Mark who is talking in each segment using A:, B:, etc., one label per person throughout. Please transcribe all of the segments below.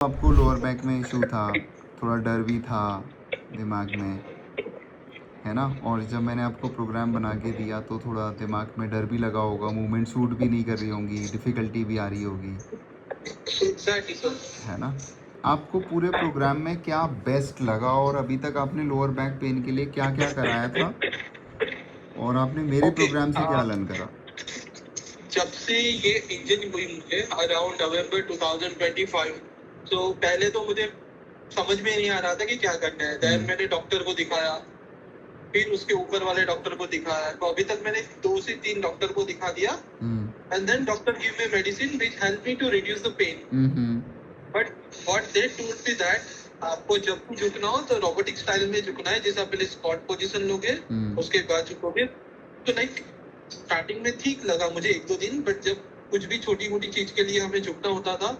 A: आपको lower back में issue था, थोड़ा डर भी था दिमाग में, है ना? और जब मैंने आपको प्रोग्राम बना के दिया तो थोड़ा दिमाग में डर भी लगा होगा, मूवमेंट सूट भी नहीं कर रही होंगी, डिफ़िकल्टी भी आ रही होगी,
B: एग्जैक्टली सर।
A: है ना? आपको पूरे प्रोग्राम में क्या बेस्ट लगा और अभी तक आपने लोअर बैक पेन के लिए क्या-क्या कराया था? और आपने मेरे
B: ओके,
A: प्रोग्राम से क्या लर्न करा?
B: जब से ये इंजरी हुई मुझे अराउंड नवंबर 2025, तो पहले तो मुझे समझ में नहीं आ रहा था कि क्या करना है। देन मैंने डॉक्टर को दिखाया, फिर उसके ऊपर वाले डॉक्टर को दिखाया। तो अभी तक मैंने 2 से 3 डॉक्टर को दिखा दिया and then doctor give me medicine which help me to reduce the pain. But what they told me that आपको जब भी झुकना हो तो रोबोटिक स्टाइल में झुकना है, जैसे आप पहले स्क्वाट पोजीशन लोगे उसके बाद झुकोगे। तो लाइक स्टार्टिंग में ठीक लगा मुझे 1-2 दिन, बट जब कुछ भी छोटी मोटी चीज के लिए हमें झुकना होता था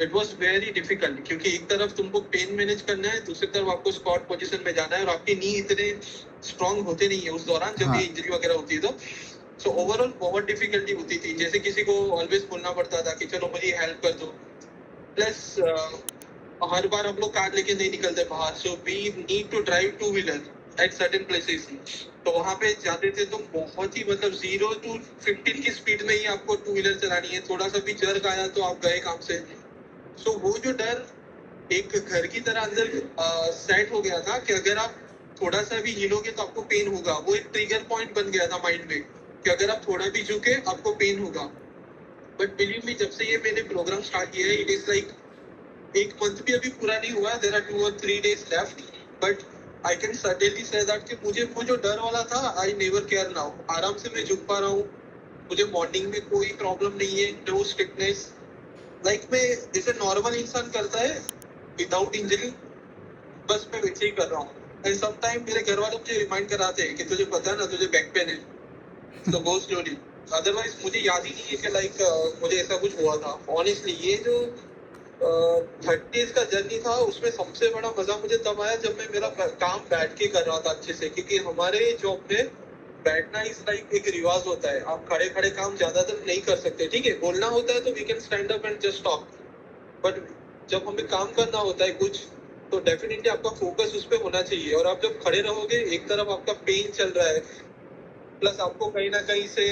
B: इट वॉज वेरी डिफिकल्ट, क्योंकि एक तरफ तुमको पेन मैनेज करना है, दूसरी तरफ आपको स्क्वाट पोजीशन में जाना है और आपके नी इतने स्ट्रांग होते नहीं है उस दौरान जब ये इंजरी वगैरह होती है। तो सो ओवरऑल बहुत डिफिकल्टी होती थी, जैसे किसी को ऑलवेज बोलना पड़ता था कि चलो मुझे हेल्प कर दो। प्लस हर बार हम लोग कार लेके नहीं निकलते बाहर, so we need to drive two wheeler at certain places. तो वहां पे जाते थे तो बहुत ही मतलब 0 to 15 की स्पीड में ही आपको टू व्हीलर चलानी है, थोड़ा सा भी जर्क आया तो आप गए काम से। सो वो जो डर एक घर की तरह अंदर सेट हो गया था कि अगर आप थोड़ा सा भी हिलोगे तो आपको पेन होगा। वो एक ट्रिगर पॉइंट बन गया था माइंड में कि अगर आप थोड़ा भी झुके आपको पेन होगा। बट बिलीव मी, जब से ये मैंने प्रोग्राम स्टार्ट किया है इट इज लाइक एक मंथ भी अभी पूरा नहीं हुआ, there are 2 or 3 days left, but I can certainly say that कि मुझे वो जो डर वाला था आई नेवर केयर नाउ। आराम से मैं झुक पा रहा हूँ, मुझे मॉर्निंग में कोई प्रॉब्लम नहीं है, नो स्टिफनेस। लाइक मैं जैसे नॉर्मल इंसान करता है विदाउट इंजरी, बस मैं वैसे ही कर रहा हूँ। एंड सम टाइम मेरे घर वाले मुझे रिमाइंड कराते हैं कि तुझे पता है ना तुझे बैक पेन है, तो गो स्लोली। अदरवाइज मुझे याद ही नहीं है कि लाइक मुझे ऐसा कुछ हुआ था। ऑनेस्टली ये जो 30 का जर्नी था उसमें सबसे बड़ा मजा मुझे तब आया जब मैं मेरा काम बैठ के कर रहा था अच्छे से, क्योंकि हमारे जॉब में बैठना इज लाइक एक रिवाज होता है। आप खड़े खड़े काम ज्यादातर नहीं कर सकते, ठीक है, बोलना होता है तो we can stand up and just talk, but जब हमें काम करना होता है कुछ तो डेफिनेटली आपका फोकस उस पर होना चाहिए। और आप जब खड़े रहोगे एक तरफ आपका पेन चल रहा है, प्लस आपको कहीं ना कहीं से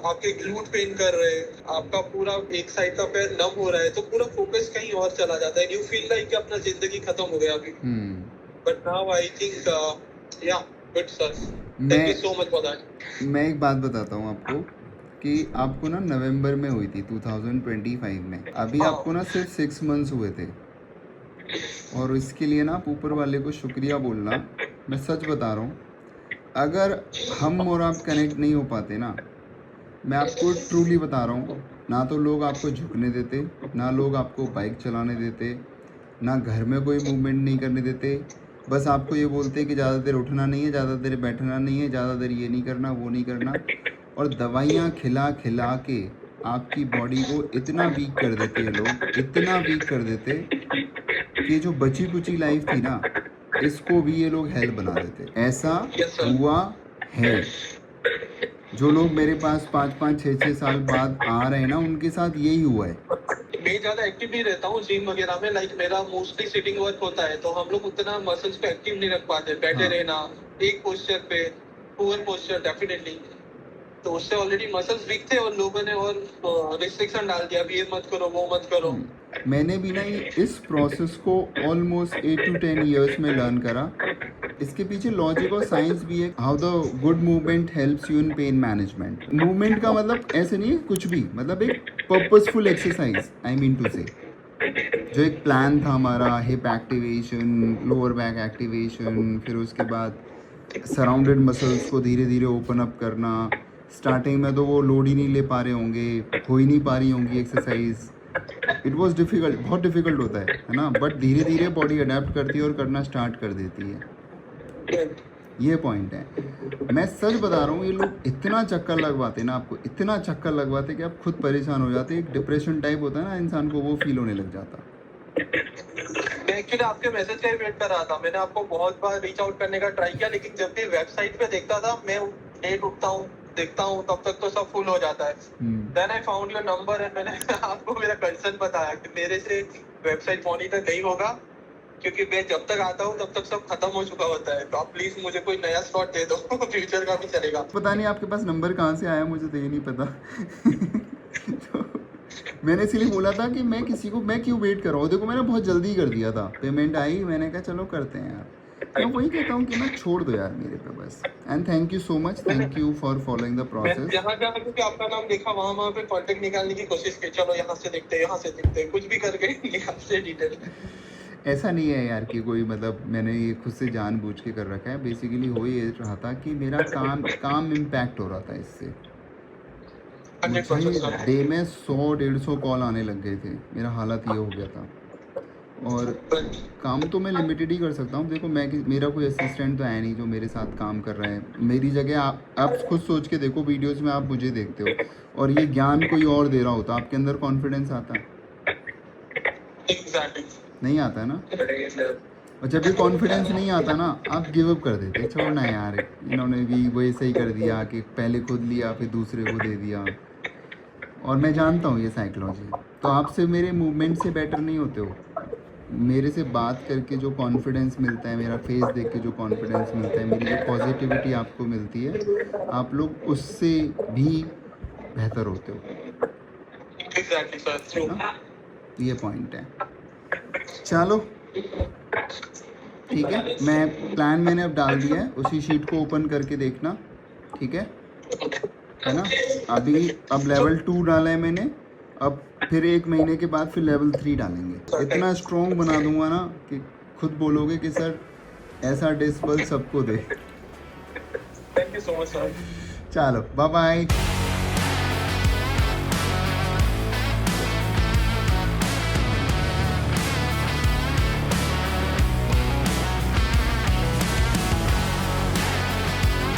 B: आपके ग्लूट पेन कर रहे हैं, आपका पूरा एक साइड का पैर नम हो रहा है, तो पूरा फोकस कहीं और चला जाता है। यू फील लाइक अपना जिंदगी खत्म हो गया अभी। बट नाउ आई थिंक या good sir, thank you so much for that.
A: मैं एक बात बताता हूँ आपको कि आपको ना नवंबर में हुई थी 2025 में, अभी आपको ना सिर्फ 6 मंथ्स हुए थे। और इसके लिए ना आप ऊपर वाले को शुक्रिया बोलना। मैं सच बता रहा हूँ, अगर हम और आप कनेक्ट नहीं हो पाते ना, मैं आपको ट्रूली बता रहा हूँ, ना तो लोग आपको झुकने देते, ना लोग आपको बाइक चलाने देते, ना घर में कोई मूवमेंट नहीं करने देते। बस आपको ये बोलते कि ज़्यादा देर उठना नहीं है, ज़्यादा देर बैठना नहीं है, ज़्यादा देर ये नहीं करना, वो नहीं करना। और दवाइयाँ खिला खिला के आपकी बॉडी को इतना वीक कर देते हैं लोग, इतना वीक कर देते कि जो बची कुची लाइफ थी ना, इसको भी ये लोग हेल बना देते। ऐसा हुआ है। जो लोग मेरे पास 5-5, 6-6 साल बाद आ रहे हैं ना, उनके साथ यही हुआ है।
B: मैं ज्यादा एक्टिव नहीं रहता हूँ जिम वगैरह में, लाइक मेरा मोस्टली सिटिंग वर्क होता है, तो हम लोग उतना मसल्स पे एक्टिव नहीं रख पाते। बैठे रहना एक पोस्चर पे, पुअर पोस्चर डेफिनेटली, तो उससे ऑलरेडी मसल्स वीक थे और लोगों ने और रिस्ट्रिक्शन डाल दिया, अभी ये मत करो वो मत करो।
A: मैंने भी ना इस प्रोसेस को ऑलमोस्ट 8 to 10 ईयर्स में लर्न करा। इसके पीछे लॉजिक और साइंस भी है। How the good movement helps you in pain management. Movement का मतलब ऐसे नहीं है कुछ भी, मतलब एक purposeful exercise, I mean to say. जो एक प्लान था हमारा, hip activation, lower back activation, फिर उसके बाद सराउंडेड मसल्स को धीरे धीरे ओपन अप करना। स्टार्टिंग में तो वो लोड ही नहीं ले पा रहे होंगे, हो ही नहीं पा रही होंगी एक्सरसाइज। इट वॉज डिफ़िकल्ट, बहुत डिफ़िकल्ट होता है ना, बट धीरे धीरे बॉडी अडेप्ट करती है और करना स्टार्ट कर देती है। ये पॉइंट है। मैं सच बता रहा हूँ, ये लोग इतना चक्कर लगवाते ना आपको, इतना चक्कर लगवाते कि आप खुद परेशान हो जाते। एक डिप्रेशन टाइप होता है ना इंसान को, वो फील होने लग जाता।
B: मैं एक्चुअली आपके मैसेज का ही वेट कर रहा था। मैंने आपको बहुत बार रीच आउट करने का ट्राई किया, लेकिन जब भी वेबसाइट पे देखता था, मैं लेट उठता हूँ देखता हूँ, तब तक तो सब फुल हो जाता है। Then I found your number and मैंने आपको मेरा कंसर्न बताया कि मेरे से वेबसाइट मॉनिटर नहीं होगा, क्योंकि मैं जब तक आता हूँ तब तक सब खत्म हो चुका होता है। तो आप प्लीज मुझे कोई नया स्लॉट दे दो, फ्यूचर का भी चलेगा।
A: पता नहीं आपके पास नंबर कहाँ से आया, मुझे तो ये नहीं पता। तो मैंने इसलिए बोला था कि मैं किसी को, मैं क्यों वेट कर रहा हूँ। देखो मैंने बहुत जल्दी कर दिया था, पेमेंट आई, मैंने कहा चलो करते हैं यार। मैं वही कहता हूँ कि ना छोड़ दो यार मेरे पे बस। And thank you so much, thank you for following the
B: मैं
A: प्रोसेस।
B: जहाँ जहाँ क्योंकि आपका नाम देखा, वहाँ पे कॉन्टेक्ट निकालने की कोशिश की, चलो यहाँ से देखते हैं, यहाँ से देखते हैं, कुछ भी करके यहाँ से डिटेल।
A: ऐसा नहीं है यार कि कोई मतलब मैंने ये खुद से जानबूझ के कर रखा है। बेसिकली हो ये रहा था कि मेरा काम इम्पैक्ट हो रहा था इससे।
B: 100%
A: मुझे
B: सर।
A: डे में 100-150 कॉल आने लग गए थे, मेरा हालत ये हो गया था। और काम तो मैं लिमिटेड ही कर सकता हूँ। देखो मेरा कोई असिस्टेंट तो है नहीं जो मेरे साथ काम कर रहा है मेरी जगह। आप खुद सोच के देखो, वीडियोस में आप मुझे देखते हो और ये ज्ञान कोई और दे रहा होता, आपके अंदर कॉन्फिडेंस आता?
B: एग्जैक्टली।
A: नहीं आता ना। और जब ये कॉन्फिडेंस नहीं आता ना, आप गिव अप कर देते, छोड़ना यार, इन्होंने भी वैसे ही कर दिया कि पहले खुद लिया फिर दूसरे को दे दिया। और मैं जानता हूँ ये साइकोलॉजी। तो आपसे मेरे मूवमेंट से बेटर नहीं होते हो, मेरे से बात करके जो कॉन्फिडेंस मिलता है, मेरा फेस देख के जो कॉन्फिडेंस मिलता है, मेरी जो पॉजिटिविटी आपको मिलती है, आप लोग उससे भी बेहतर होते हो
B: एग्जैक्टली सर, ट्रू।
A: ना। ये पॉइंट है। चलो ठीक है, मैं प्लान मैंने अब डाल दिया है, उसी शीट को ओपन करके देखना, ठीक है ना। अभी अब लेवल 2 डाला है मैंने, अब फिर 1 महीने के बाद फिर लेवल 3 डालेंगे। इतना स्ट्रॉन्ग बना दूंगा ना कि खुद बोलोगे कि सर ऐसा डिस्पल सबको दे।
B: Thank you so much sir.
A: चलो बाय बाय।